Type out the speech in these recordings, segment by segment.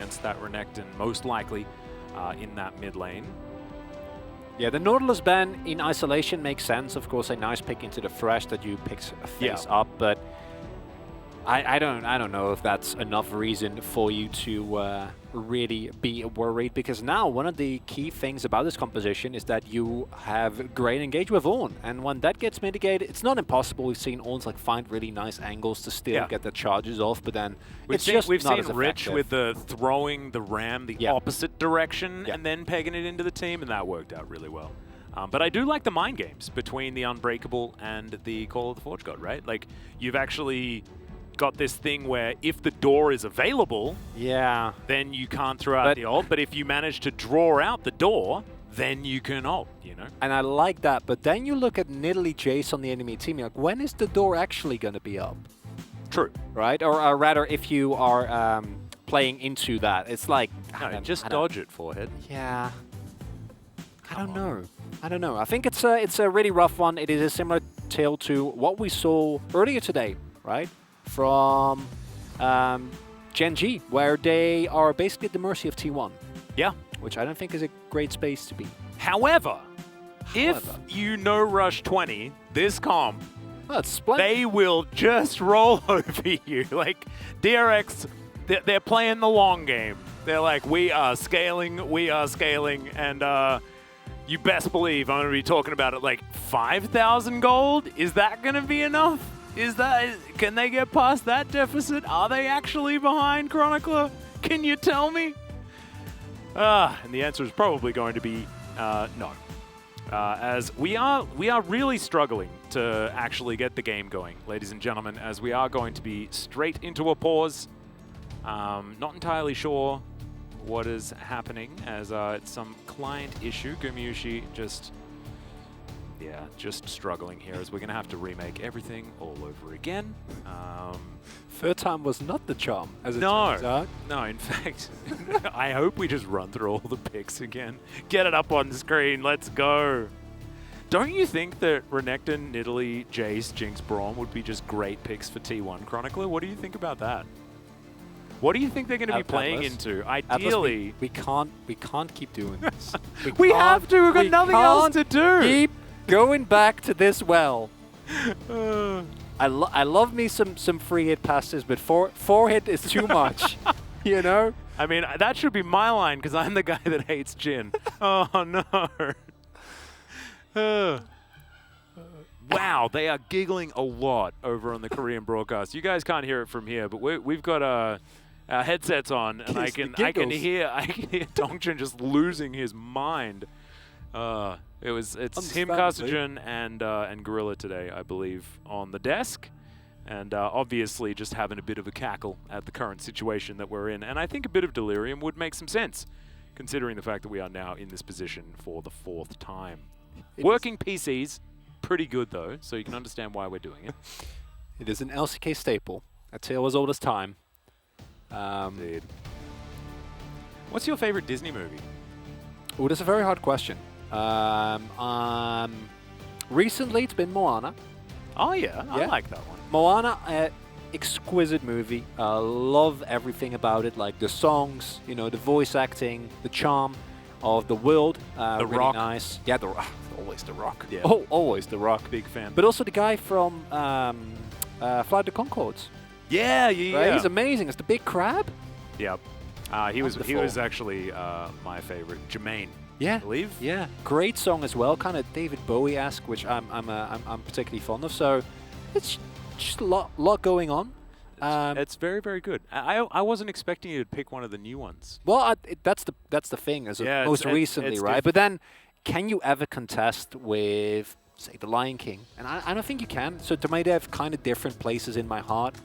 against that Renekton, most likely in that mid lane. Yeah, the Nautilus ban in isolation makes sense. Of course, a nice pick into the Thresh that you pick face up, but I don't know if that's enough reason for you to really be worried, because now one of the key things about this composition is that you have great engage with Ornn, and when that gets mitigated, it's not impossible. We've seen Ornns like find really nice angles to still get the charges off, but then we've seen Rich with the throwing the ram the opposite direction and then pegging it into the team, and that worked out really well. But I do like the mind games between the Unbreakable and the Call of the Forge God, right? Like, you've actually got this thing where if the door is available, then you can't throw out the ult. But if you manage to draw out the door, then you can ult, you know? And I like that. But then you look at Nidalee Jace on the enemy team, you're like, when is the door actually going to be up? True. Right? Or rather, if you are playing into that, it's like... No, just dodge it, forehead. Yeah. I don't know. I think it's a really rough one. It is a similar tale to what we saw earlier today, right? From Gen G, where they are basically at the mercy of T1. Yeah. Which I don't think is a great space to be. However, if you no-rush 20 this comp, they will just roll over you. Like, DRX, they're playing the long game. They're like, we are scaling, and you best believe I'm going to be talking about it like 5,000 gold. Is that going to be enough? Can they get past that deficit? Are they actually behind Chronicler? Can you tell me? And the answer is probably going to be no. As we are really struggling to actually get the game going, ladies and gentlemen, as we are going to be straight into a pause. Not entirely sure what is happening, as it's some client issue. Gumayusi just struggling here, as we're going to have to remake everything all over again. Third time was not the charm, as it turns out. No, in fact, I hope we just run through all the picks again. Get it up on the screen. Let's go. Don't you think that Renekton, Nidalee, Jace, Jinx, Braum would be just great picks for T1 Chronicler? What do you think about that? What do you think they're going to be playing into? Ideally, we can't keep doing this. We have to. We've got nothing else to do. Keep going back to this well. I love me some free hit passes, but four hit is too much. You know? I mean, that should be my line, because I'm the guy that hates Jhin. Oh, no. Wow, they are giggling a lot over on the Korean broadcast. You guys can't hear it from here, but we've got our headsets on, and I can hear Dongchen just losing his mind. It's him, Kasujin, and Gorilla today, I believe, on the desk, and obviously just having a bit of a cackle at the current situation that we're in. And I think a bit of delirium would make some sense, considering the fact that we are now in this position for the 4th time. Working PCs, pretty good though, so you can understand why we're doing it. It is an LCK staple. A tale as old as time. Indeed. What's your favorite Disney movie? Oh, that's a very hard question. Recently, it's been Moana. Oh, yeah. I like that one. Moana, exquisite movie. Love everything about it, like the songs, you know, the voice acting, the charm of the world. The really Rock. Nice. Yeah, always The Rock. Yeah. Oh, always The Rock. Big fan. But also the guy from Flight of the Conchords. Yeah. Right? He's amazing. It's the big crab. Yep. He was actually my favorite. Jermaine. Yeah, I believe. Yeah, great song as well, kind of David Bowie-esque, which I'm particularly fond of. So it's just a lot going on. It's very, very good. I wasn't expecting you to pick one of the new ones. Well, that's the thing, most recently, right? But then, can you ever contest with, say, The Lion King? And I don't think you can. So they might have kind of different places in my heart.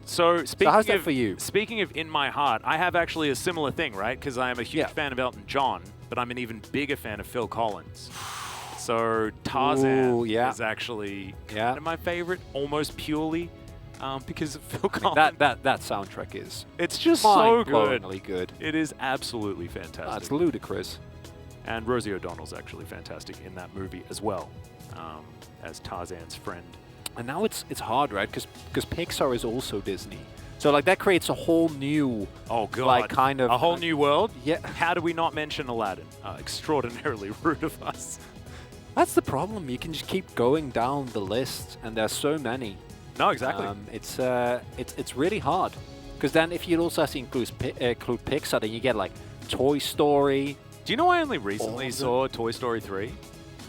So how's that for you? Speaking of in my heart, I have actually a similar thing, right? Because I am a huge fan of Elton John, but I'm an even bigger fan of Phil Collins. So Tarzan is actually kind of my favorite, almost purely because of Phil Collins. That soundtrack is. It's just so good. Good. It is absolutely fantastic. That's ludicrous. And Rosie O'Donnell's actually fantastic in that movie as well, as Tarzan's friend. And now it's hard, right? Because Pixar is also Disney. So like that creates a whole new, oh god, like kind of a whole new world. Yeah. How do we not mention Aladdin? Extraordinarily rude of us. That's the problem. You can just keep going down the list, and there's so many. No, exactly. It's really hard, because then if you also have to include Pixar, then you get like Toy Story. Do you know I only recently saw Toy Story 3?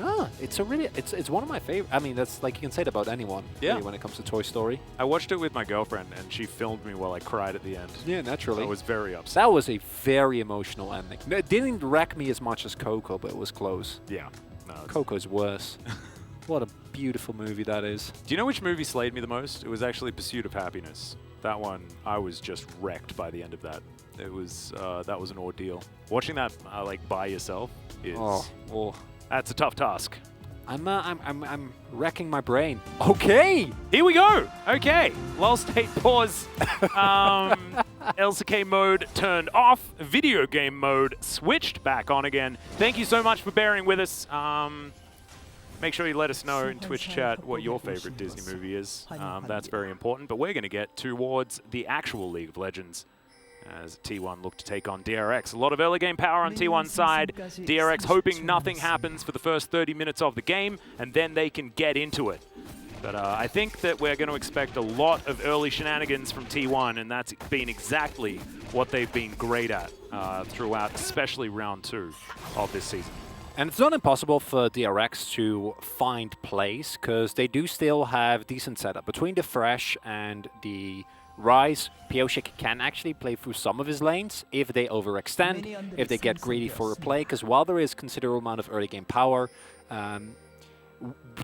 Ah, it's one of my favorite. I mean, that's like you can say it about anyone. Yeah. Really, when it comes to Toy Story. I watched it with my girlfriend, and she filmed me while I cried at the end. Yeah, naturally. I was very upset. That was a very emotional ending. It didn't wreck me as much as Coco, but it was close. Yeah. No, Coco's worse. What a beautiful movie that is. Do you know which movie slayed me the most? It was actually Pursuit of Happiness. That one, I was just wrecked by the end of that. It was that was an ordeal. Watching that like by yourself is that's a tough task. I'm wrecking my brain. Okay, here we go. Okay, lull state pause. LCK mode turned off. Video game mode switched back on again. Thank you so much for bearing with us. Make sure you let us know in Twitch chat what your favorite Disney movie is. That's very important. But we're going to get towards the actual League of Legends as TWon look to take on DRX. A lot of early game power on T1's side. DRX hoping nothing happens for the first 30 minutes of the game, and then they can get into it. But I think that we're going to expect a lot of early shenanigans from T1, and that's been exactly what they've been great at throughout, especially round 2 of this season. And it's not impossible for DRX to find plays, because they do still have decent setup. Between the Thresh and the Rise, Pioshik can actually play through some of his lanes if they overextend, if they get greedy for a play, because while there is considerable amount of early game power,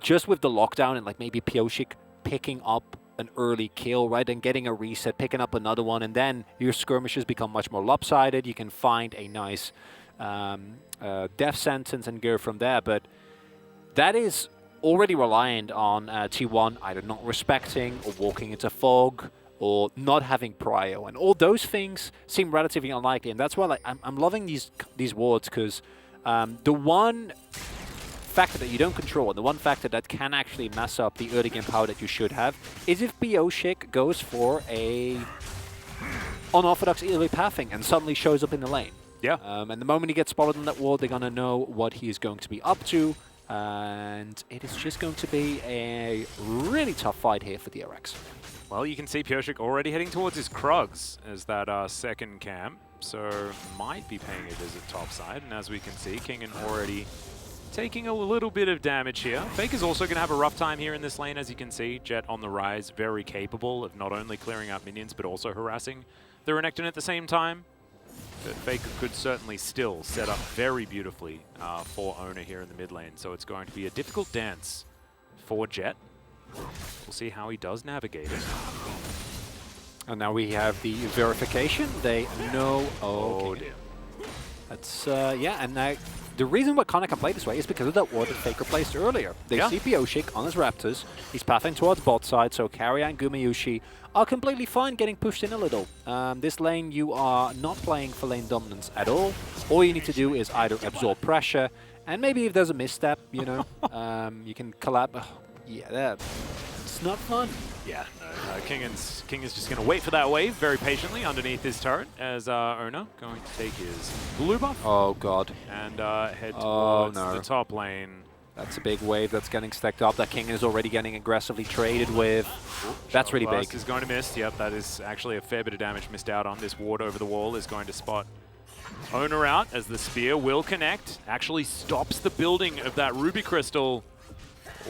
just with the lockdown and like maybe Pioshik picking up an early kill, right, and getting a reset, picking up another one, and then your skirmishes become much more lopsided. You can find a nice death sentence and go from there, but that is already reliant on T1 either not respecting or walking into fog or not having prio, and all those things seem relatively unlikely, and that's why like, I'm loving these wards, because the one factor that you don't control, and the one factor that can actually mess up the early game power that you should have, is if Pioshik goes for a unorthodox early pathing and suddenly shows up in the lane. Yeah. And the moment he gets spotted on that wall, they're going to know what he is going to be up to, and it is just going to be a really tough fight here for DRX. Well, you can see Pioshik already heading towards his Krugs as that second camp, so might be paying a visit topside, and as we can see, Kingen already taking a little bit of damage here. Faker's also going to have a rough time here in this lane, as you can see. Jet on the rise, very capable of not only clearing out minions, but also harassing the Renekton at the same time. But Faker could certainly still set up very beautifully for Owner here in the mid lane, so it's going to be a difficult dance for Jet. We'll see how he does navigate it. And now we have the verification. They know. Oh dear. That's yeah. And now the reason why Connor can play this way is because of that ward that Faker placed earlier. They see Pioshik on his Raptors. He's pathing towards bot side, so Karya and Gumayushi are completely fine getting pushed in a little. This lane, you are not playing for lane dominance at all. All you need to do is either absorb pressure, and maybe if there's a misstep, you know, you can collab. Yeah, it's not fun. Yeah, no, King is just going to wait for that wave very patiently underneath his turret as Owner going to take his blue buff. Oh god. And head towards the top lane. That's a big wave that's getting stacked up. That King is already getting aggressively traded with. That's really big. Is going to miss. Yep, that is actually a fair bit of damage missed out on. This ward over the wall is going to spot Owner out as the spear will connect. Actually stops the building of that Ruby Crystal.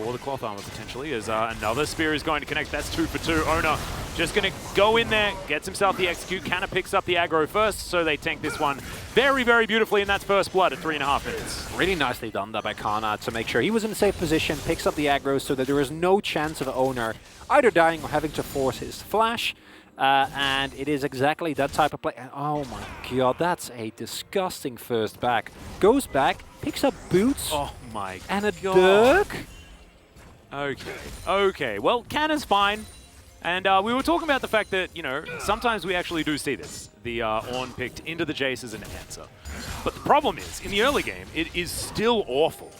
Or the cloth armor potentially, as another spear is going to connect. That's 2 for 2. Owner just going to go in there, gets himself the execute. Canna picks up the aggro first, so they tank this one very, very beautifully, and that's first blood at 3.5 minutes. Really nicely done there by Kana to make sure he was in a safe position, picks up the aggro so that there is no chance of Owner either dying or having to force his flash. And it is exactly that type of play. And oh my god, that's a disgusting first back. Goes back, picks up boots. Oh my and a god. Dirk. Okay. Well, Canna's fine. And we were talking about the fact that, you know, sometimes we actually do see this. The Ornn picked into the Jace as an answer. But the problem is, in the early game, it is still awful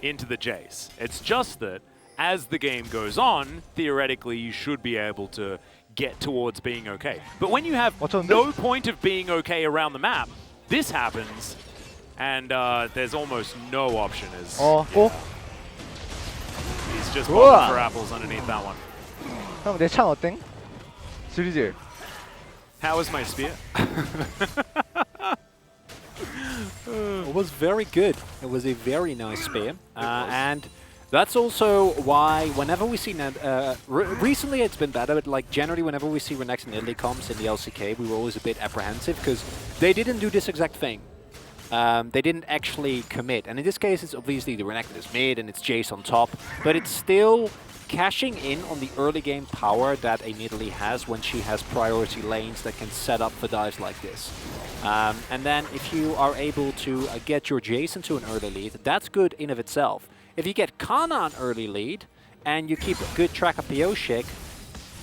into the Jace. It's just that as the game goes on, theoretically, you should be able to get towards being okay. But when you have 어쩐데? no point of being okay around the map, this happens, and there's almost no option as 어? he's just 우와. bobbing for apples underneath that one. 형 내 창 어땡? 지리질. How was my spear? It was very good. It was a very nice spear. And that's also why whenever we see... recently it's been better, but like generally whenever we see Renex and Italy comps in the LCK, we were always a bit apprehensive because they didn't do this exact thing. They didn't actually commit. And in this case, it's obviously the Renekton is mid and it's Jace on top, but it's still cashing in on the early game power that a Nidalee has when she has priority lanes that can set up for dives like this. And then if you are able to get your Jace into an early lead, that's good in of itself. If you get Kana an early lead and you keep a good track of Pioshik,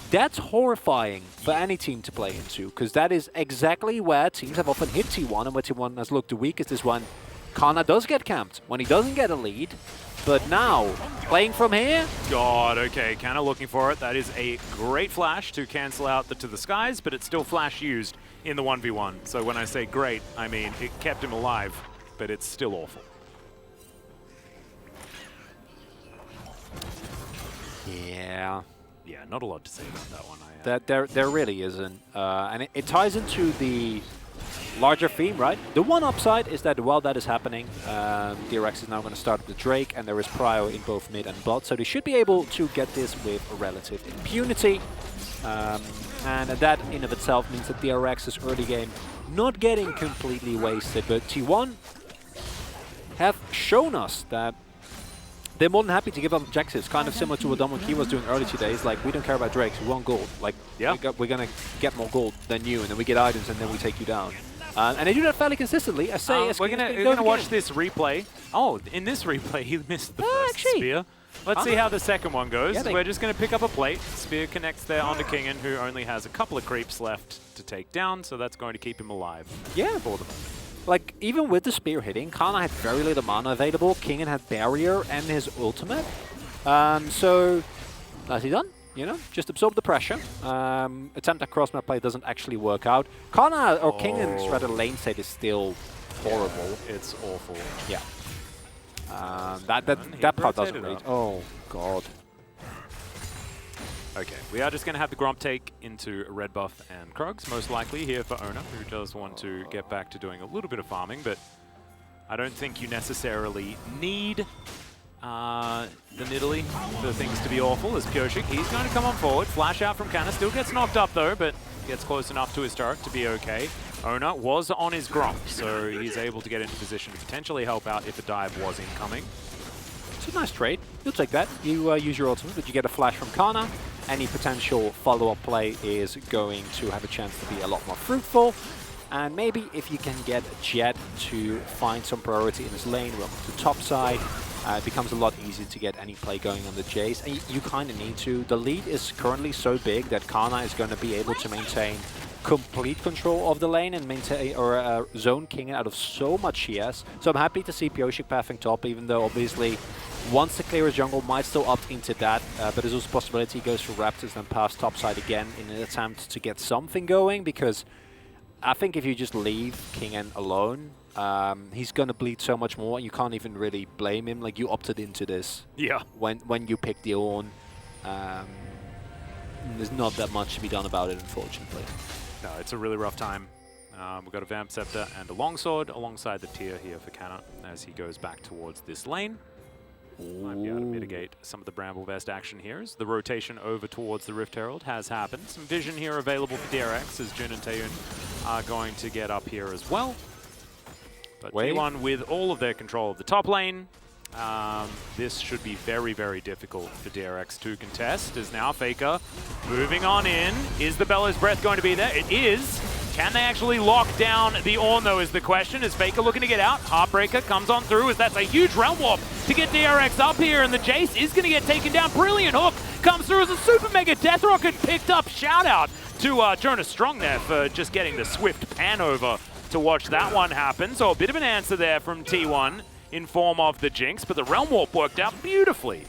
that's horrifying for any team to play into, because that is exactly where teams have often hit T1, and where T1 has looked the weakest is when Kana does get camped, when he doesn't get a lead. But now, playing from here... God, okay, kind of looking for it. That is a great flash to cancel out the To the Skies, but it's still flash used in the 1v1. So when I say great, I mean it kept him alive, but it's still awful. Yeah. Yeah, not a lot to say about that one. There really isn't. And it ties into the larger theme, right? The one upside is that while that is happening, DRX is now going to start with the Drake, and there is Prio in both mid and bot, so they should be able to get this with a relative impunity. And that in of itself means that DRX is early game not getting completely wasted, but T1 have shown us that they're more than happy to give up objectives, kind of similar to what Domon Key was doing early today. It's like, we don't care about Drakes, we want gold. Like, yeah, we're going to get more gold than you, and then we get items, and then we take you down. And they do that fairly consistently. I say, we're gonna watch this replay. Oh, in this replay, he missed the first spear. Let's see how the second one goes. Yeah, we're just going to pick up a plate. Spear connects there onto Kingen, who only has a couple of creeps left to take down, so that's going to keep him alive. Yeah, for them. Like, even with the spear hitting, Kana had very little mana available. Kingen had barrier and his ultimate. So, nicely done. You know, just absorb the pressure. Attempt at cross map play doesn't actually work out. Kana or Kingen's rather lane state is still horrible. Yeah, it's awful. Yeah. That part doesn't read. Oh god. Okay, we are just going to have the Gromp take into Red Buff and Krugs, most likely here for Ona, who does want to get back to doing a little bit of farming, but I don't think you necessarily need the Nidalee for things to be awful. As Pioshik, he's going to come on forward, flash out from Kana, still gets knocked up though, but gets close enough to his turret to be okay. Ona was on his Gromp, so he's able to get into position to potentially help out if a dive was incoming. It's a nice trade. You'll take that. You use your ultimate, but you get a flash from Kana. Any potential follow-up play is going to have a chance to be a lot more fruitful. And maybe if you can get Jet to find some priority in his lane, run to the top side, it becomes a lot easier to get any play going on the Jace. And you kind of need to. The lead is currently so big that Kana is going to be able to maintain complete control of the lane and maintain or zone King out of so much CS. So I'm happy to see Pioshik pathing top, even though obviously once the clear jungle might still opt into that, but there's also a possibility he goes for Raptors and pass topside again in an attempt to get something going, because I think if you just leave Kingen alone, he's going to bleed so much more. You can't even really blame him. Like, you opted into this. Yeah. When you pick the Ornn, there's not that much to be done about it, unfortunately. No, it's a really rough time. We've got a Vamp Scepter and a Longsword alongside the tier here for Kana as he goes back towards this lane. Might be able to mitigate some of the Bramble Vest action here as the rotation over towards the Rift Herald has happened. Some vision here available for DRX as Jun and TWon are going to get up here as well. But TWon with all of their control of the top lane. This should be very, very difficult for DRX to contest, as now Faker moving on in. Is the Bellows Breath going to be there? It is. Can they actually lock down the Ornn, though, is the question, as Faker looking to get out. Heartbreaker comes on through, as that's a huge Realm Warp to get DRX up here, and the Jace is going to get taken down. Brilliant hook comes through as a Super Mega Death Rocket picked up. Shout out to Jonas Strong there for just getting the swift pan over to watch that one happen. So a bit of an answer there from T1 in form of the Jinx, but the Realm Warp worked out beautifully.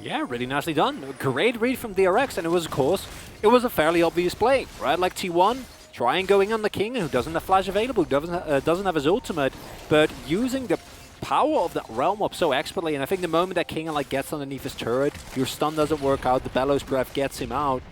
Yeah, really nicely done. Great read from DRX, and it was, of course, it was a fairly obvious play, right? Like TWon, trying going on the King, who doesn't have flash available, doesn't have his ultimate, but using the power of that realm up so expertly. And I think the moment that King like gets underneath his turret, your stun doesn't work out, the Bellows Breath gets him out.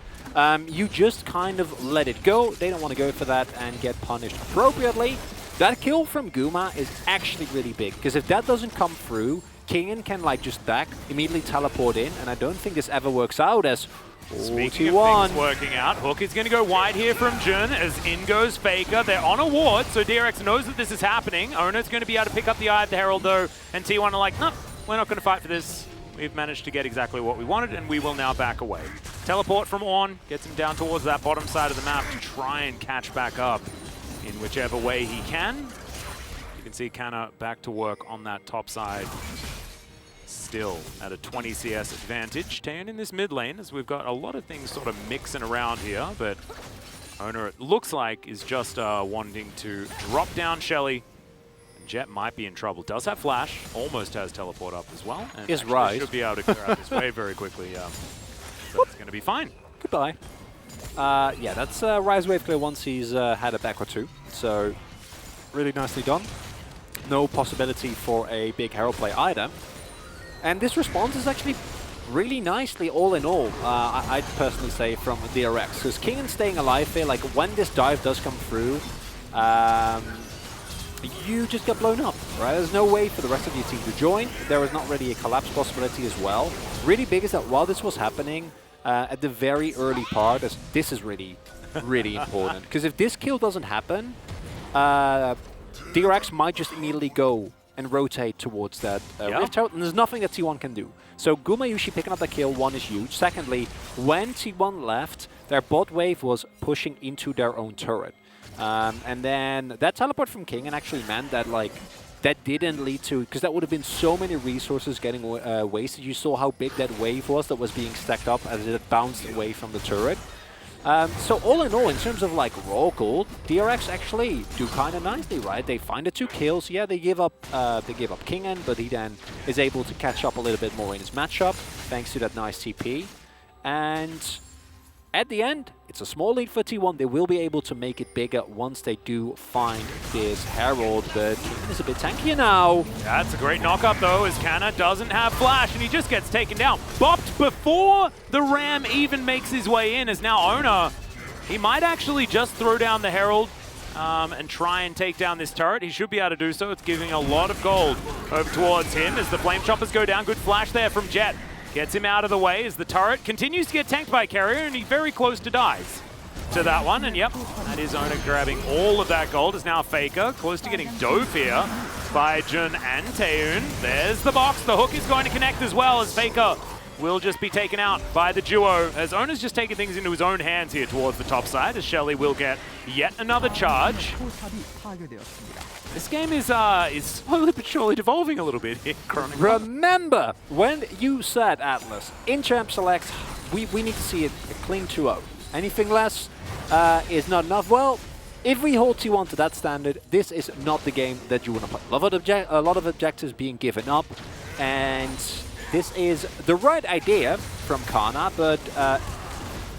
You just kind of let it go. They don't want to go for that and get punished appropriately. That kill from Guma is actually really big, because if that doesn't come through, King can like just back, immediately teleport in, and I don't think this ever works out as Speaking of things working out, Hook is going to go wide here from Jun as in goes Faker. They're on a ward, so DRX knows that this is happening. Ona's going to be able to pick up the Eye of the Herald though, and TWon are like, no, we're not going to fight for this. We've managed to get exactly what we wanted, and we will now back away. Teleport from On gets him down towards that bottom side of the map to try and catch back up in whichever way he can. You can see Kana back to work on that top side. Still at a 20 CS advantage. TWon in this mid lane, as we've got a lot of things sort of mixing around here, but Ona, it looks like, is just wanting to drop down Shelly. Jet might be in trouble. Does have flash, almost has teleport up as well. And is right. Should be able to clear out this wave very quickly. So it's going to be fine. Goodbye. Yeah, that's Rise Wave clear once he's had a back or two. So really nicely done. No possibility for a big Herald play either. And this response is actually really nicely all in all, I'd personally say, from DRX. Because King and staying alive here, like when this dive does come through, you just get blown up, right? There's no way for the rest of your team to join. There is not really a collapse possibility as well. Really big is that while this was happening, at the very early part, this is really, really important. Because if this kill doesn't happen, DRX might just immediately go and rotate towards that Rift Herald, and there's nothing that TWon can do. So Guma Yushi picking up the kill, one is huge. Secondly, when TWon left, their bot wave was pushing into their own turret. And then that teleport from King and actually meant that like that didn't lead to, because that would have been so many resources getting wasted. You saw how big that wave was that was being stacked up as it bounced away from the turret. So all in all, in terms of like raw gold, DRX actually do kind of nicely, right? They find the 2 kills. Yeah, they give up Kingen, but he then is able to catch up a little bit more in his matchup thanks to that nice TP. And at the end, it's a small lead for TWon. They will be able to make it bigger once they do find this Herald, but Kingen is a bit tankier now. Yeah, that's a great knock-up, though, as Kana doesn't have flash, and he just gets taken down. Bopped before the Ram even makes his way in, as now Ona, he might actually just throw down the Herald and try and take down this turret. He should be able to do so. It's giving a lot of gold over towards him as the Flame Choppers go down. Good flash there from Jet. Gets him out of the way as the turret continues to get tanked by Carrier, and he's very close to dies to that one. And yep, that is Ona grabbing all of that gold. Is now Faker, close to getting dove here by Jun and TWon. There's the box. The hook is going to connect as well, as Faker will just be taken out by the duo, as Ona's just taking things into his own hands here towards the top side, as Shelly will get yet another charge. This game is slowly but surely devolving a little bit here. Remember, when you said, Atlas, in Champ Select, we need to see a clean 2-0. Anything less is not enough. Well, if we hold TWon to that standard, this is not the game that you want to play. A lot of objectives being given up, and this is the right idea from Kana, but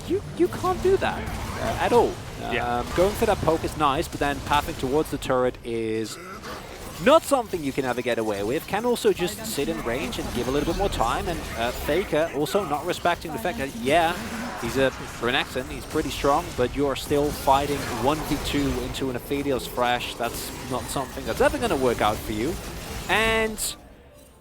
you can't do that at all. Going for that poke is nice, but then pathing towards the turret is not something you can ever get away with. Can also just sit in range and give a little bit more time, and Faker also not respecting the fact that, yeah, he's a Renekton, he's pretty strong, but you're still fighting 1v2 into an Aphelios Thresh. That's not something that's ever going to work out for you. And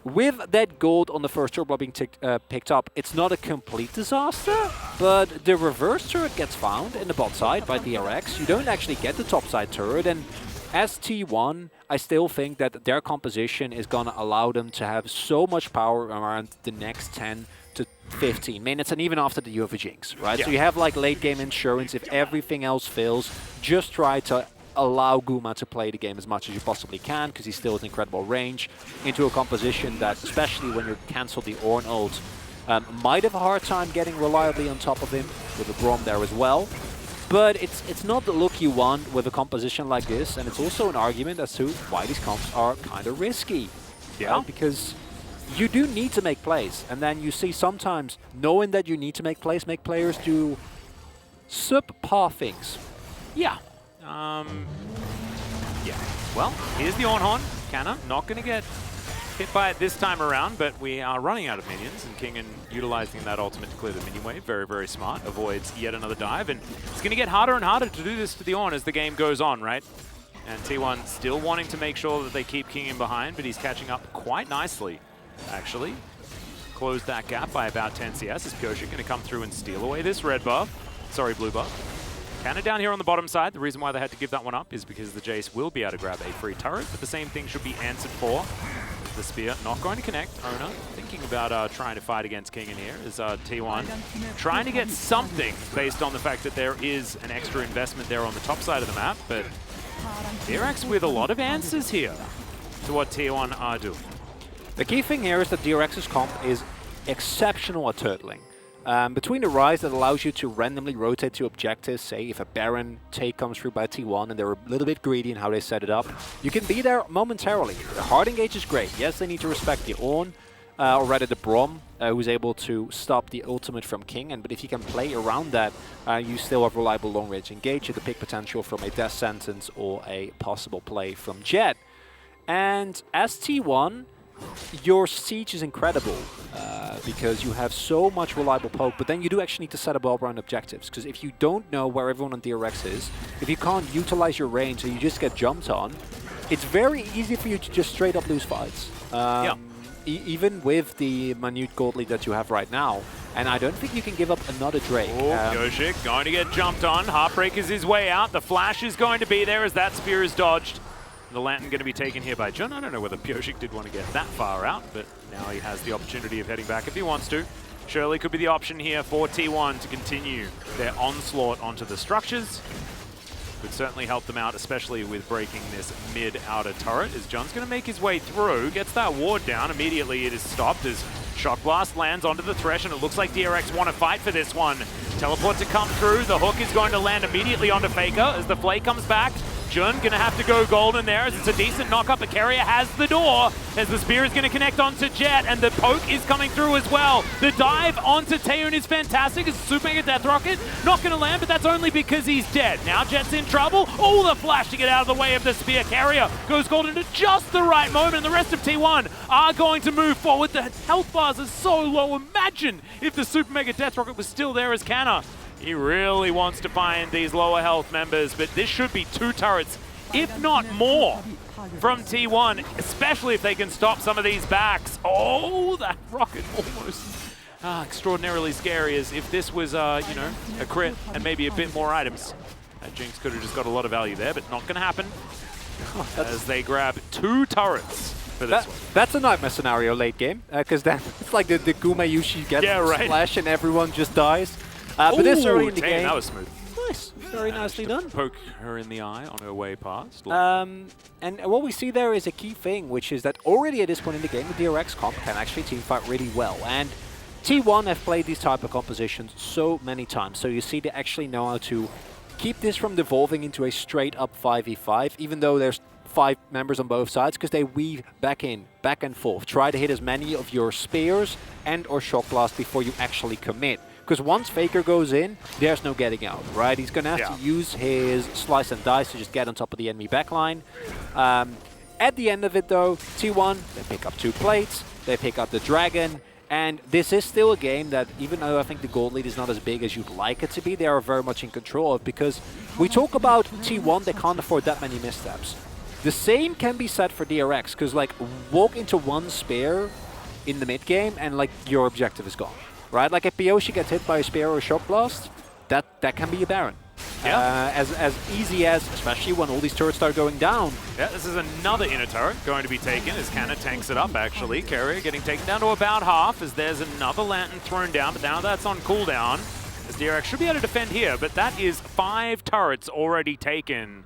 with that gold on the first turret being picked up, it's not a complete disaster, but the reverse turret gets found in the bot side by DRX. You don't actually get the top side turret, and as TWon, I still think that their composition is going to allow them to have so much power around the next 10 to 15 minutes, and even after the U of a Jinx, right? Yeah. So you have like late game insurance. If everything else fails, just try to allow Guma to play the game as much as you possibly can, because he still has incredible range into a composition that, especially when you cancel the Ornn ult, might have a hard time getting reliably on top of him with a Braum there as well. But it's not the look you want with a composition like this, and it's also an argument as to why these comps are kind of risky. Yeah. Right? Because you do need to make plays, and then you see sometimes knowing that you need to make plays make players do subpar things. Yeah. Yeah. Well, here's the Ornhorn. Canna not going to get hit by it this time around, but we are running out of minions, and Kingen utilizing that ultimate to clear the minion wave. Very, very smart. Avoids yet another dive, and it's going to get harder and harder to do this to the Ornn as the game goes on, right? And TWon still wanting to make sure that they keep Kingen behind, but he's catching up quite nicely, actually. Closed that gap by about 10 CS. Is Pyosik going to come through and steal away this red buff? Sorry, blue buff. Canna down here on the bottom side. The reason why they had to give that one up is because the Jace will be able to grab a free turret, but the same thing should be answered for. The spear not going to connect. Ona thinking about trying to fight against King in here is TWon trying to get something based on the fact that there is an extra investment there on the top side of the map, but DRX with a lot of answers here to what TWon are doing. The key thing here is that DRX's comp is exceptional at turtling. Between the rise that allows you to randomly rotate to objectives, say if a Baron take comes through by T1 and they're a little bit greedy in how they set it up, you can be there momentarily. The hard engage is great. Yes, they need to respect the Ornn, or rather the Braum, who's able to stop the ultimate from King, but if you can play around that, you still have reliable long-range engage, the pick potential from a death sentence or a possible play from Jet. And as T1, your siege is incredible because you have so much reliable poke, but then you do actually need to set up all around objectives, because if you don't know where everyone on DRX is, if you can't utilize your range so you just get jumped on, it's very easy for you to just straight up lose fights. Even with the minute gold lead that you have right now, and I don't think you can give up another Drake. Pyosik going to get jumped on. Heartbreak is his way out. The flash is going to be there as that spear is dodged. The Lantern going to be taken here by Jun. I don't know whether Pyosik did want to get that far out, but now he has the opportunity of heading back if he wants to. Shirley could be the option here for T1 to continue their onslaught onto the structures. Could certainly help them out, especially with breaking this mid-outer turret, as Jun's going to make his way through, gets that ward down. Immediately it is stopped as Shock Blast lands onto the Thresh, and it looks like DRX want to fight for this one. Teleport to come through. The hook is going to land immediately onto Faker as the Flay comes back. Jun going to have to go golden there as it's a decent knock-up, but Carrier has the door as the spear is going to connect onto Jet, and the poke is coming through as well. The dive onto TWon is fantastic as Super Mega Death Rocket not going to land, but that's only because he's dead. Now Jet's in trouble. Oh, the flash to get out of the way of the spear. Carrier goes golden at just the right moment, and the rest of T1 are going to move forward. The health bars are so low. Imagine if the Super Mega Death Rocket was still there as Canna. He really wants to find these lower health members, but this should be 2 turrets, if not more, from T1, especially if they can stop some of these backs. Oh, that rocket almost extraordinarily scary, as if this was, you know, a crit and maybe a bit more items. That Jinx could have just got a lot of value there, but not going to happen as they grab 2 turrets for this one. That's a nightmare scenario late game, because then it's like the Gume Yushi gets splash and everyone just dies. But this early in the game, that was smooth. Nice, very nicely done. Poke her in the eye on her way past. And what we see there is a key thing, which is that already at this point in the game, the DRX comp can actually teamfight really well. And T1 have played these type of compositions so many times, so you see they actually know how to keep this from devolving into a straight-up 5v5, even though there's 5 members on both sides, because they weave back and forth. Try to hit as many of your spears and or shock blast before you actually commit. Because once Faker goes in, there's no getting out, right? He's going to have to use his slice and dice to just get on top of the enemy backline. At the end of it, though, T1, they pick up 2 plates, they pick up the dragon, and this is still a game that, even though I think the gold lead is not as big as you'd like it to be, they are very much in control of, because we talk about T1, they can't afford that many missteps. The same can be said for DRX, because, like, walk into 1 spear in the mid game and, like, your objective is gone. Right, like if Pyosik gets hit by a spear or a shock blast, that can be a Baron. Yeah. As easy as, especially when all these turrets start going down. Yeah, this is another inner turret going to be taken as Canna tanks it up, actually. Carrier getting taken down to about half as there's another Lantern thrown down, but now that's on cooldown. As DRX should be able to defend here, but that is 5 turrets already taken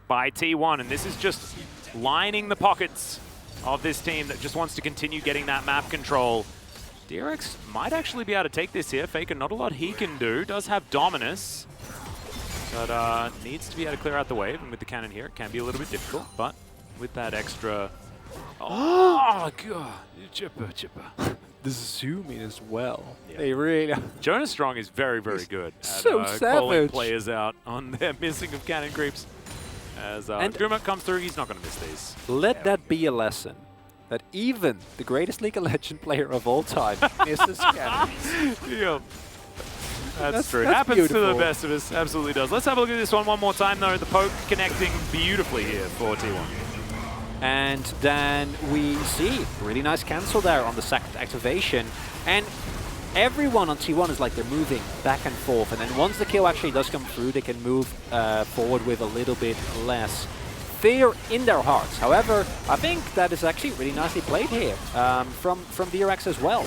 by T1, and this is just lining the pockets of this team that just wants to continue getting that map control. DRX might actually be able to take this here. Faker, not a lot he can do. Does have Dominus, but needs to be able to clear out the wave. And with the cannon here, it can be a little bit difficult. But with that extra... Oh, God. Chipper. the zooming as well. Yeah. They really... Jonas Strong is very, very good at so calling savage. players out on their missing of cannon creeps. As Guma comes through, he's not going to miss these. Let that be a lesson. That even the greatest League of Legends player of all time misses cannons. Yeah. That's true. It happens beautiful. To the best of us. Absolutely does. Let's have a look at this one more time, though. The poke connecting beautifully here for T1. And then we see really nice cancel there on the second activation. And everyone on T1 is like they're moving back and forth. And then once the kill actually does come through, they can move forward with a little bit less fear in their hearts. However, I think that is actually really nicely played here from DRX as well.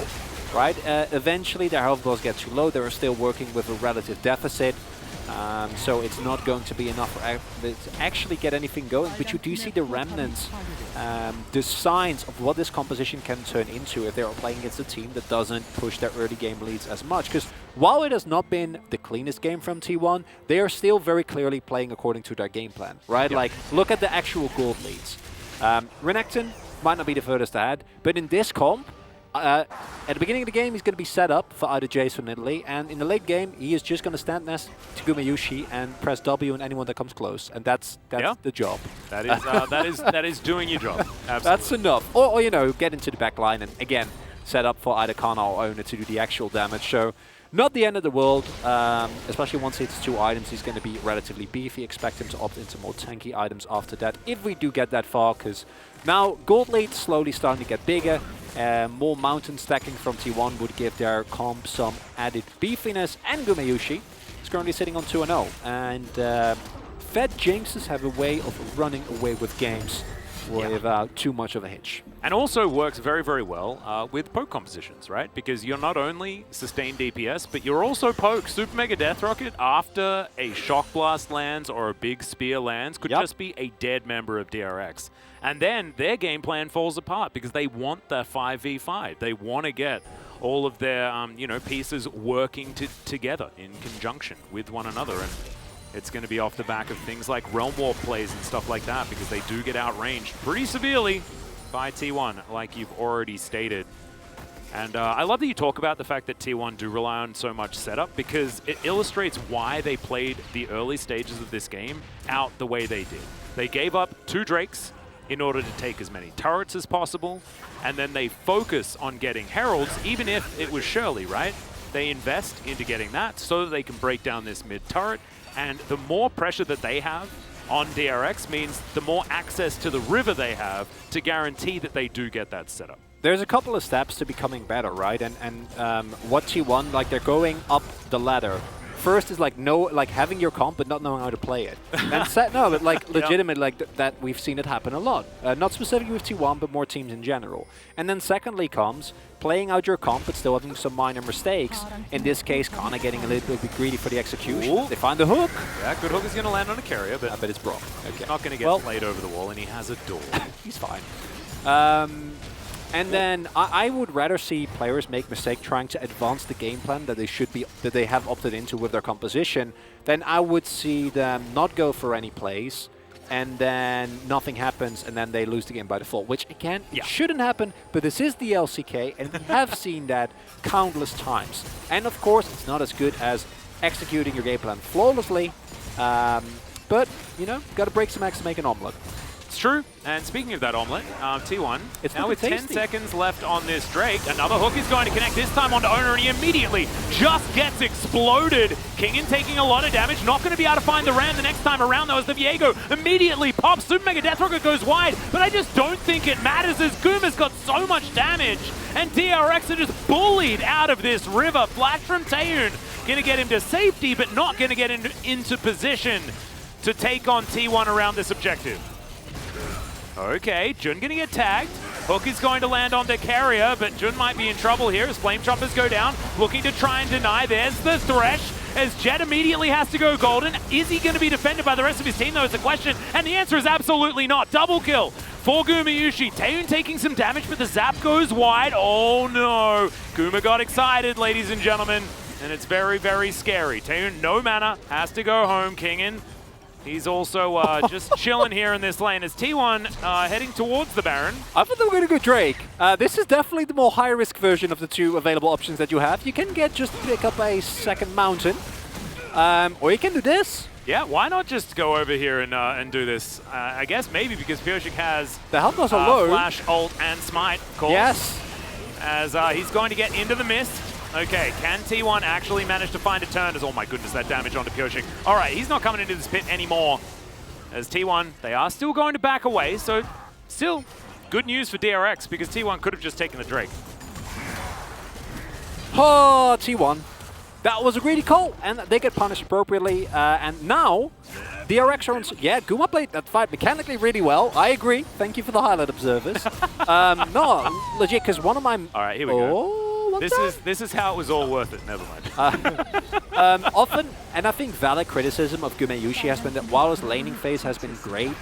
Right? Eventually their health bars get too low. They're still working with a relative deficit. So it's not going to be enough to actually get anything going. But you do see the remnants, the signs of what this composition can turn into if they are playing against a team that doesn't push their early game leads as much. Because while it has not been the cleanest game from T1, they are still very clearly playing according to their game plan. Right? Yep. Like, look at the actual gold leads. Renekton might not be the furthest ahead, but in this comp, at the beginning of the game, he's going to be set up for either Jace or Italy, and in the late game, he is just going to stand next to Gumayushi and press W on anyone that comes close, and that's the job. That is doing your job. Absolutely. That's enough. Or you know, get into the back line and again set up for either Kana or Owner to do the actual damage. So not the end of the world, especially once it's 2 items. He's going to be relatively beefy. Expect him to opt into more tanky items after that, if we do get that far, because now gold lead slowly starting to get bigger. More mountain stacking from T1 would give their comp some added beefiness, and Gumayushi is currently sitting on 2-0. And Fed Jinxes have a way of running away with games without too much of a hitch. And also works very, very well with poke compositions, right? Because you're not only sustained DPS, but you're also poke. Super Mega Death Rocket after a Shock Blast lands or a big Spear lands could just be a dead member of DRX. And then their game plan falls apart because they want the 5v5. They want to get all of their pieces working together in conjunction with one another. And it's going to be off the back of things like Realm Warp plays and stuff like that, because they do get outranged pretty severely by T1, like you've already stated. And I love that you talk about the fact that T1 do rely on so much setup, because it illustrates why they played the early stages of this game out the way they did. They gave up 2 Drakes in order to take as many turrets as possible, and then they focus on getting Heralds, even if it was Shirley, right? They invest into getting that so that they can break down this mid turret. And the more pressure that they have on DRX means the more access to the river they have to guarantee that they do get that setup. There's a couple of steps to becoming better, right? And what T1, like they're going up the ladder. First is like having your comp but not knowing how to play it. And legitimate that we've seen it happen a lot. Not specifically with T1, but more teams in general. And then secondly comes playing out your comp but still having some minor mistakes. In this case, Kana getting a little bit greedy for the execution. Ooh. They find the hook. Yeah, good hook is going to land on a carrier, but I bet it's Brock. Okay. He's not going to get played over the wall, and he has a door. He's fine. And then I would rather see players make mistake trying to advance the game plan that they have opted into with their composition. Then I would see them not go for any plays, and then nothing happens, and then they lose the game by default. Which again, it shouldn't happen. But this is the LCK, and we have seen that countless times. And of course, it's not as good as executing your game plan flawlessly. But you know, got to break some eggs to make an omelet. It's true. And speaking of that omelet, T1, now with 10 seconds left on this Drake, another hook is going to connect, this time onto Owner, and he immediately just gets exploded. Kingen taking a lot of damage, not going to be able to find the Ram the next time around, though, as the Viego immediately pops. Super Mega Death Rocket goes wide, but I just don't think it matters as Guma's got so much damage, and DRX are just bullied out of this river. Flash from TWon, going to get him to safety, but not going to get him into position to take on T1 around this objective. Okay, Jun gonna get tagged. Hook is going to land on the carrier, but Jun might be in trouble here as Flame Choppers go down, looking to try and deny. There's the Thresh, as Jet immediately has to go golden. Is he gonna be defended by the rest of his team, though, is the question, and the answer is absolutely not. Double kill for Gumayushi. TWon taking some damage, but the zap goes wide. Oh no, Guma got excited, ladies and gentlemen, and it's very, very scary. TWon, no mana, has to go home. Kingen He's also just chilling here in this lane as TWon heading towards the Baron. I thought they were going to go Drake. This is definitely the more high-risk version of the two available options that you have. You can just pick up a second mountain, or you can do this. Yeah, why not just go over here and do this? I guess maybe because Pyosik has the help bars are low. Flash, ult, and Smite, of course. Yes. As he's going to get into the mist. Okay, can TWon actually manage to find a turn? As oh my goodness, that damage onto Pyosik. All right, he's not coming into this pit anymore. As TWon, they are still going to back away, so still good news for DRX because TWon could have just taken the Drake. Oh, TWon. That was a greedy call, and they get punished appropriately. And now, DRX are on... Yeah, Guma played that fight mechanically really well. I agree. Thank you for the highlight observers. No, legit, because one of my... All right, here we go. This is how it was all worth it. Never mind. Often, and I think valid criticism of Gumeyushi has been that while his laning phase has been great,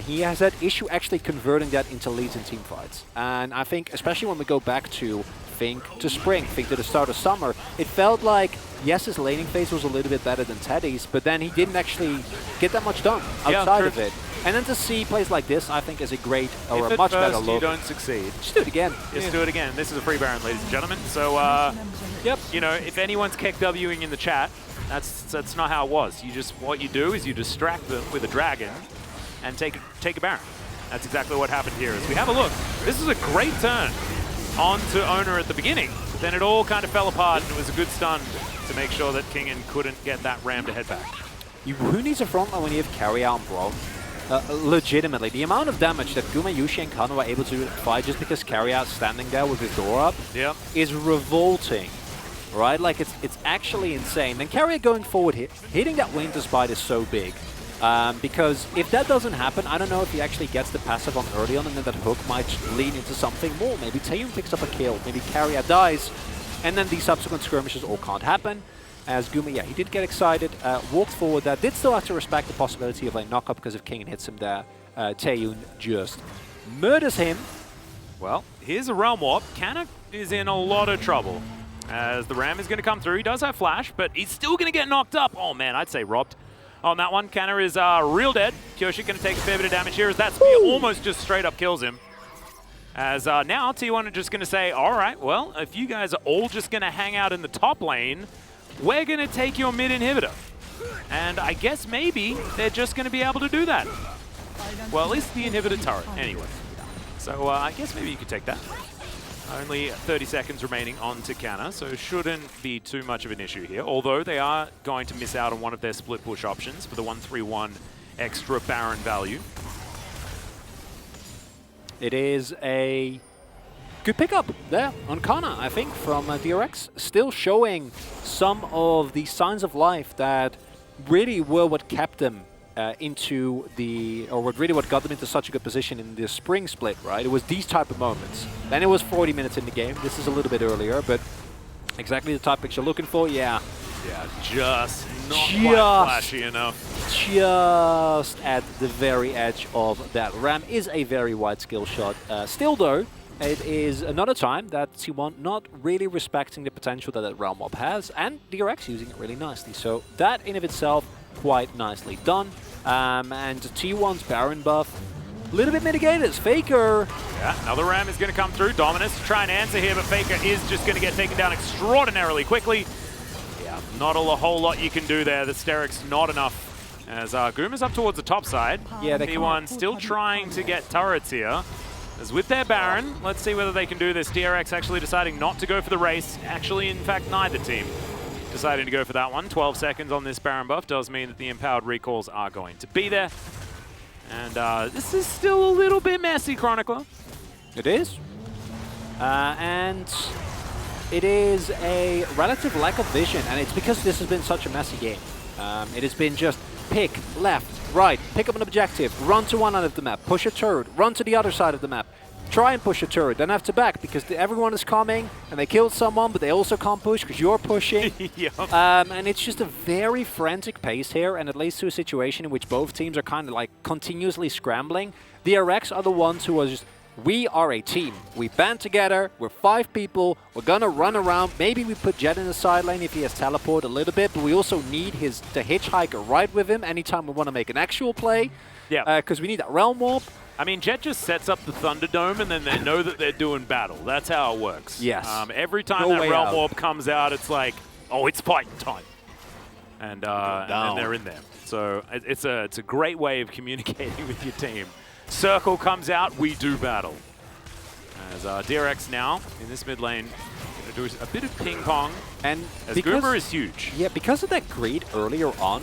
he has had issue actually converting that into leads in team fights. And I think, especially when we go back to to spring, to the start of summer, it felt like, yes, his laning phase was a little bit better than Teddy's, but then he didn't actually get that much done outside of it. And then to see plays like this, I think is a great, or a much better look. If you don't succeed, just do it again. Just do it again. This is a free Baron, ladies and gentlemen. So, yep, you know, if anyone's kept Wing in the chat, that's not how it was. What you do is you distract them with a dragon and take a Baron. That's exactly what happened here. As we have a look, this is a great turn onto Owner at the beginning. But then it all kind of fell apart, and it was a good stun to make sure that Kingen couldn't get that ram to head back. Who needs a frontline when you have carry out and Brawl? Legitimately, the amount of damage that Gumeyushi and Kana were able to fight just because carry out standing there with his door up is revolting, right? Like it's actually insane. And carry going forward here, hitting that Winter Spite is so big. Because if that doesn't happen, I don't know if he actually gets the passive on early on, and then that hook might lean into something more. Maybe TWon picks up a kill, maybe Carrier dies, and then these subsequent skirmishes all can't happen. As Guma, yeah, he did get excited, walked forward there, did still have to respect the possibility of a knock-up because if Kingen hits him there, TWon just murders him. Well, here's a Realm Warp. Kana is in a lot of trouble as the ram is going to come through. He does have Flash, but he's still going to get knocked up. Oh man, I'd say robbed. On that one, Kana is real dead. Pyosik going to take a fair bit of damage here as that spear almost just straight up kills him. As now TWon are just going to say, all right, well, if you guys are all just going to hang out in the top lane, we're going to take your mid inhibitor. And I guess maybe they're just going to be able to do that. Well, at least the inhibitor turret, anyway. So I guess maybe you could take that. Only 30 seconds remaining on to Kana, so shouldn't be too much of an issue here. Although they are going to miss out on one of their split push options for the 1-3-1 extra Baron value. It is a good pickup there on Kana, I think, from DRX. Still showing some of the signs of life that really were what kept them into the, or what got them into such a good position in the spring split, right? It was these type of moments. Then it was 40 minutes in the game. This is a little bit earlier, but exactly the type picks you're looking for, yeah. Yeah, just not quite flashy enough. Just at the very edge of that ram is a very wide skill shot. Still though, it is another time that TWon not really respecting the potential that that Realm Warp has, and DRX using it really nicely. So that in of itself, quite nicely done. And TWon's Baron buff, a little bit mitigated. Faker. Yeah, another ram is going to come through. Dominus to try and answer here, but Faker is just going to get taken down extraordinarily quickly. Yeah, not a whole lot you can do there. The Steric's not enough. As Guma's up towards the top side. Yeah, T1 still trying to get turrets here. As with their Baron, let's see whether they can do this. DRX actually deciding not to go for the race. Actually, in fact, neither team deciding to go for that one. 12 seconds on this Baron buff does mean that the empowered recalls are going to be there. And this is still a little bit messy, Chronicler. It is. And it is a relative lack of vision, and it's because this has been such a messy game. It has been just pick, left, right, pick up an objective, run to one end of the map, push a turret, run to the other side of the map, try and push a turret, then have to back because everyone is coming and they killed someone, but they also can't push because you're pushing. Yep. And it's just a very frantic pace here, and it leads to a situation in which both teams are kind of like continuously scrambling. The DRX are the ones who are just we are a team. We band together. We're 5 people. We're gonna run around. Maybe we put Jet in the side lane if he has teleport a little bit, but we also need the hitchhiker right with him anytime we want to make an actual play. Yeah. Because we need that realm warp. I mean, Jet just sets up the Thunderdome, and then they know that they're doing battle. That's how it works. Yes. Every time No that way realm out. warp comes out, it's like, oh, it's fighting time, and then they're in there. So it's a great way of communicating with your team. Circle comes out, we do battle. As DRX now in this mid lane, going to do a bit of ping pong. And as Goomer is huge. Yeah, because of that greed earlier on,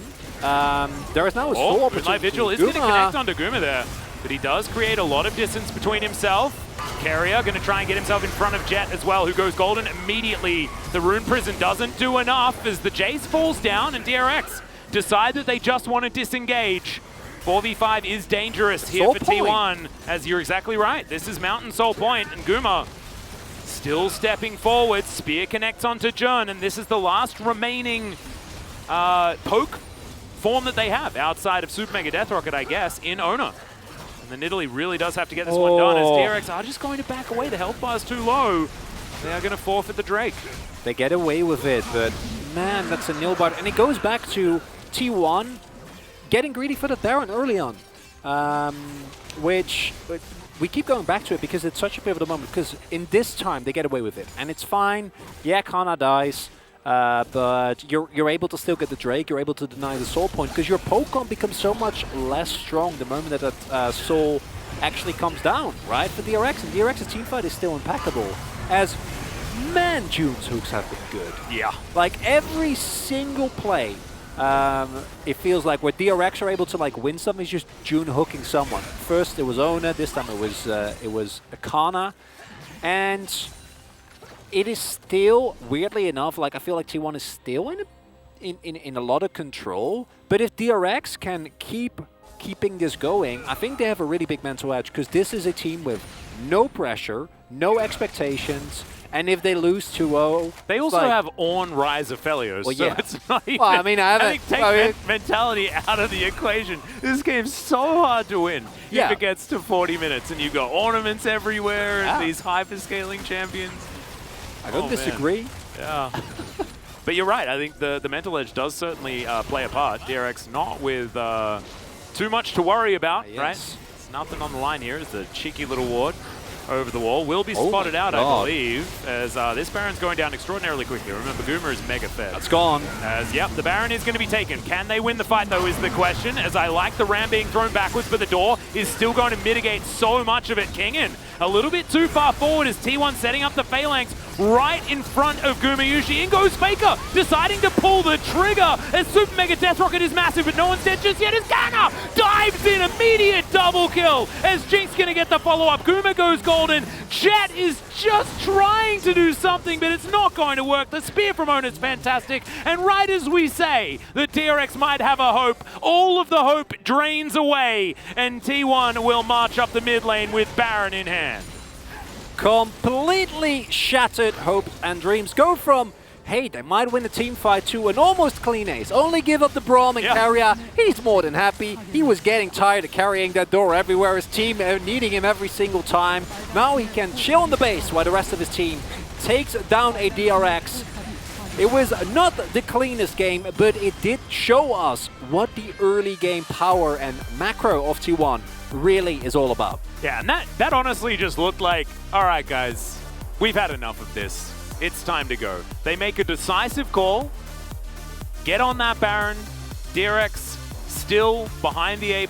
there is now a sole opportunity. Light Vigil is going to connect onto Goomer there, but he does create a lot of distance between himself. Carrier going to try and get himself in front of Jet as well, who goes golden immediately. The Rune Prison doesn't do enough as the Jace falls down, and DRX decide that they just want to disengage. 4v5 is dangerous here for T1, as you're exactly right. This is Mountain Soul Point, and Goomer still stepping forward. Spear connects onto Jun, and this is the last remaining poke form that they have outside of Super Mega Death Rocket, I guess, in Ona. And then Italy really does have to get this one done, as DRX are just going to back away. The health bar is too low. They are going to forfeit the Drake. They get away with it, but man, that's a nil bar. And it goes back to T1 getting greedy for the Baron early on, which we keep going back to it because it's such a pivotal moment, because in this time they get away with it. And it's fine. Yeah, Kana dies, but you're able to still get the Drake, you're able to deny the Soul Point, because your Pokemon becomes so much less strong the moment that Soul actually comes down, right? For DRX, and DRX's teamfight is still impeccable. As, man, June's hooks have been good. Yeah. Like, every single play, it feels like where DRX are able to like win something, is just June hooking someone. First it was Ona, this time it was Akana, and it is still, weirdly enough, like I feel like T1 is still in a lot of control. But if DRX can keeping this going, I think they have a really big mental edge, because this is a team with no pressure, no expectations. And if they lose 2-0... They also have Ornn Rise of Felios, well, so yeah. it's not even... Well, I mean, I think take mentality out of the equation. This game's so hard to win if it gets to 40 minutes and you've got ornaments everywhere and these hyper-scaling champions. I don't disagree. Yeah. But you're right. I think the mental edge does certainly play a part. DRX not with too much to worry about, right? It's nothing on the line here. It's a cheeky little ward over the wall. Will be spotted out, I believe, as this Baron's going down extraordinarily quickly. Remember, Goomer is mega fed. That's gone. As, yep, the Baron is going to be taken. Can they win the fight, though, is the question, as I like the Ram being thrown backwards, but the door is still going to mitigate so much of it. Kingin, a little bit too far forward as T1 setting up the Phalanx right in front of Gumayushi. In goes Faker, deciding to pull the trigger as Super Mega Death Rocket is massive, but no one's dead just yet as Ghana dives in, immediate double kill as Jinx gonna get the follow-up. Guma goes golden. Jet is just trying to do something, but it's not going to work. The spear from Ona is fantastic, and right as we say that DRX might have a hope, all of the hope drains away, and T1 will march up the mid lane with Baron in hand. Completely shattered hopes and dreams go from, hey, they might win the team fight, to an almost clean ace. Only give up the Braum and Carrier. He's more than happy. He was getting tired of carrying that door everywhere. His team needing him every single time. Now he can chill on the base while the rest of his team takes down a DRX. It was not the cleanest game, but it did show us what the early game power and macro of T1 really is all about. Yeah, and that honestly just looked like, all right, guys, we've had enough of this. It's time to go. They make a decisive call, get on that Baron. DRX still behind the 8